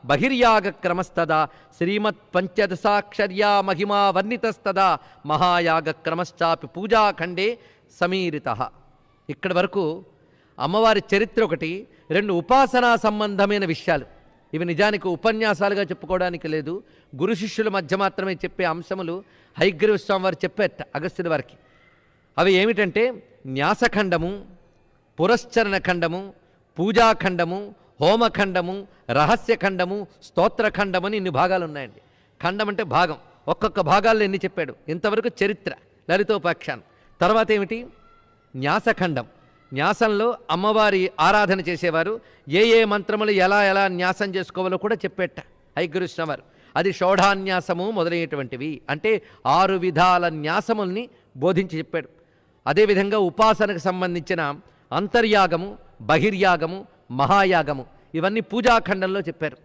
బహిర్యాగ క్రమస్తదా శ్రీమత్ పంచదశాక్షర్యా మహిమా వర్ణితస్తదా మహాయాగ క్రమశ్చాపి పూజాఖండే సమీరిత. ఇక్కడి వరకు అమ్మవారి చరిత్ర ఒకటి, రెండు ఉపాసనా సంబంధమైన విషయాలు. ఇవి నిజానికి ఉపన్యాసాలుగా చెప్పుకోవడానికి లేదు, గురు శిష్యుల మధ్య మాత్రమే చెప్పే అంశములు హయగ్రీవ స్వామి వారు చెప్పేట అగస్త్యుల వారికి. అవి ఏమిటంటే న్యాసఖండము, పురశ్చరణ ఖండము, పూజాఖండము, హోమఖండము, రహస్యఖండము, స్తోత్రఖండము అని ఇన్ని భాగాలు ఉన్నాయండి. ఖండం అంటే భాగం, ఒక్కొక్క భాగాల్లో ఎన్ని చెప్పాడు. ఇంతవరకు చరిత్ర లలితోపాఖ్యానం. తర్వాత ఏమిటి న్యాసఖండం. న్యాసంలో అమ్మవారి ఆరాధన చేసేవారు ఏ ఏ మంత్రములు ఎలా ఎలా న్యాసం చేసుకోవాలో కూడా చెప్పేట హయగ్రీవ వారు. అది షోఢాన్యాసము మొదలైనటువంటివి, అంటే 6 విధాల న్యాసముల్ని బోధించి చెప్పాడు. అదేవిధంగా ఉపాసనకు సంబంధించిన అంతర్యాగము, బహిర్యాగము, మహాయాగము ఇవన్నీ పూజాఖండంలో చెప్పారు.